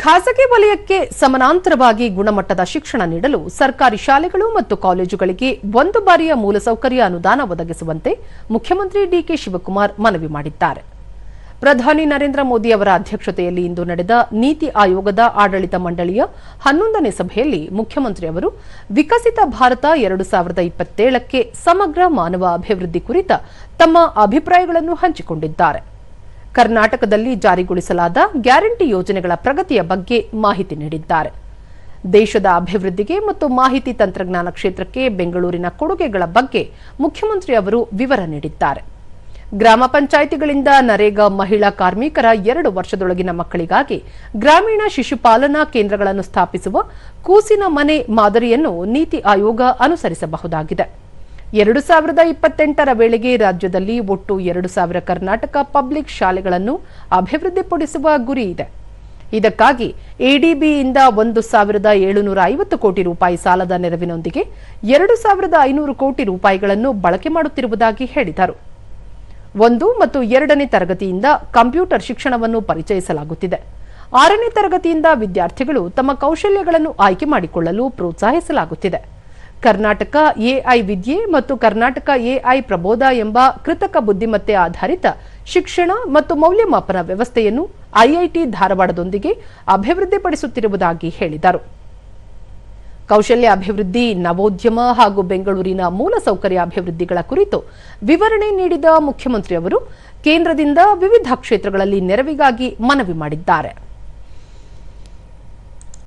ಖಾಸಗಿ ವಲಯಕ್ಕೆ ಸಮಾನಾಂತರವಾಗಿ ಗುಣಮಟ್ಟದ ಶಿಕ್ಷಣ ನೀಡಲು ಸರ್ಕಾರಿ ಶಾಲೆಗಳು ಮತ್ತು ಕಾಲೇಜುಗಳಿಗೆ ಒಂದು ಬಾರಿಯ ಮೂಲಸೌಕರ್ಯ ಅನುದಾನ ಒದಗಿಸುವಂತೆ ಮುಖ್ಯಮಂತ್ರಿ ಡಿಕೆ ಶಿವಕುಮಾರ್ ಮನವಿ ಮಾಡಿದ್ದಾರೆ. ಪ್ರಧಾನಿ ನರೇಂದ್ರ ಮೋದಿ ಅವರ ಅಧ್ಯಕ್ಷತೆಯಲ್ಲಿ ಇಂದು ನಡೆದ ನೀತಿ ಆಯೋಗದ ಆಡಳಿತ ಮಂಡಳಿಯ 11ನೇ ಸಭೆಯಲ್ಲಿ ಮುಖ್ಯಮಂತ್ರಿ ಅವರು ವಿಕಸಿತ ಭಾರತ 2027ಕ್ಕೆ ಸಮಗ್ರ ಮಾನವ ಅಭಿವೃದ್ಧಿ ಕುರಿತ ತಮ್ಮ ಅಭಿಪ್ರಾಯಗಳನ್ನು ಹಂಚಿಕೊಂಡಿದ್ದಾರೆ. ಕರ್ನಾಟಕದಲ್ಲಿ ಜಾರಿಗೊಳಿಸಲಾದ ಗ್ಯಾರಂಟಿ ಯೋಜನೆಗಳ ಪ್ರಗತಿಯ ಬಗ್ಗೆ ಮಾಹಿತಿ ನೀಡಿದ್ದಾರೆ. ದೇಶದ ಅಭಿವೃದ್ಧಿಗೆ ಮತ್ತು ಮಾಹಿತಿ ತಂತ್ರಜ್ಞಾನ ಕ್ಷೇತ್ರಕ್ಕೆ ಬೆಂಗಳೂರಿನ ಕೊಡುಗೆಗಳ ಬಗ್ಗೆ ಮುಖ್ಯಮಂತ್ರಿ ಅವರು ವಿವರ ನೀಡಿದ್ದಾರೆ. ಗ್ರಾಮ ಪಂಚಾಯಿತಿಗಳಿಂದ ನರೇಗಾ ಮಹಿಳಾ ಕಾರ್ಮಿಕರ 2 ವರ್ಷದೊಳಗಿನ ಮಕ್ಕಳಿಗಾಗಿ ಗ್ರಾಮೀಣ ಶಿಶುಪಾಲನಾ ಕೇಂದ್ರಗಳನ್ನು ಸ್ಥಾಪಿಸುವ ಕೂಸಿನ ಮನೆ ಮಾದರಿಯನ್ನು ನೀತಿ ಆಯೋಗ ಅನುಸರಿಸಬಹುದಾಗಿದೆ. 2028ರ ವೇಳೆಗೆ ರಾಜ್ಯದಲ್ಲಿ ಒಟ್ಟು 2,000 ಕರ್ನಾಟಕ ಪಬ್ಲಿಕ್ ಶಾಲೆಗಳನ್ನು ಅಭಿವೃದ್ಧಿಪಡಿಸುವ ಗುರಿ ಇದೆ. ಇದಕ್ಕಾಗಿ ಎಡಿಬಿಯಿಂದ 1,750 ಕೋಟಿ ರೂಪಾಯಿ ಸಾಲದ ನೆರವಿನೊಂದಿಗೆ 2,500 ಕೋಟಿ ರೂಪಾಯಿಗಳನ್ನು ಬಳಕೆ ಮಾಡುತ್ತಿರುವುದಾಗಿ ಹೇಳಿದರು. 1 ಮತ್ತು 2ನೇ ತರಗತಿಯಿಂದ ಕಂಪ್ಯೂಟರ್ ಶಿಕ್ಷಣವನ್ನು ಪರಿಚಯಿಸಲಾಗುತ್ತಿದೆ. 6ನೇ ತರಗತಿಯಿಂದ ವಿದ್ಯಾರ್ಥಿಗಳು ತಮ್ಮ ಕೌಶಲ್ಯಗಳನ್ನು ಆಯ್ಕೆ ಮಾಡಿಕೊಳ್ಳಲು ಪ್ರೋತ್ಸಾಹಿಸಲಾಗುತ್ತಿದೆ. ಕರ್ನಾಟಕ ಎಐ ವಿದ್ಯೆ ಮತ್ತು ಕರ್ನಾಟಕ ಎಐ ಪ್ರಬೋಧ ಎಂಬ ಕೃತಕ ಬುದ್ಧಿಮತ್ತೆ ಆಧಾರಿತ ಶಿಕ್ಷಣ ಮತ್ತು ಮೌಲ್ಯಮಾಪನ ವ್ಯವಸ್ಥೆಯನ್ನು ಐಐಟಿ ಧಾರವಾಡದೊಂದಿಗೆ ಅಭಿವೃದ್ಧಿಪಡಿಸುತ್ತಿರುವುದಾಗಿ ಹೇಳಿದರು. ಕೌಶಲ್ಯ ಅಭಿವೃದ್ಧಿ, ನವೋದ್ಯಮ ಹಾಗೂ ಬೆಂಗಳೂರಿನ ಮೂಲಸೌಕರ್ಯ ಅಭಿವೃದ್ಧಿಗಳ ಕುರಿತು ವಿವರಣೆ ನೀಡಿದ ಮುಖ್ಯಮಂತ್ರಿ ಅವರು ಕೇಂದ್ರದಿಂದ ವಿವಿಧ ಕ್ಷೇತ್ರಗಳಲ್ಲಿ ನೆರವಿಗಾಗಿ ಮನವಿ ಮಾಡಿದ್ದಾರೆ.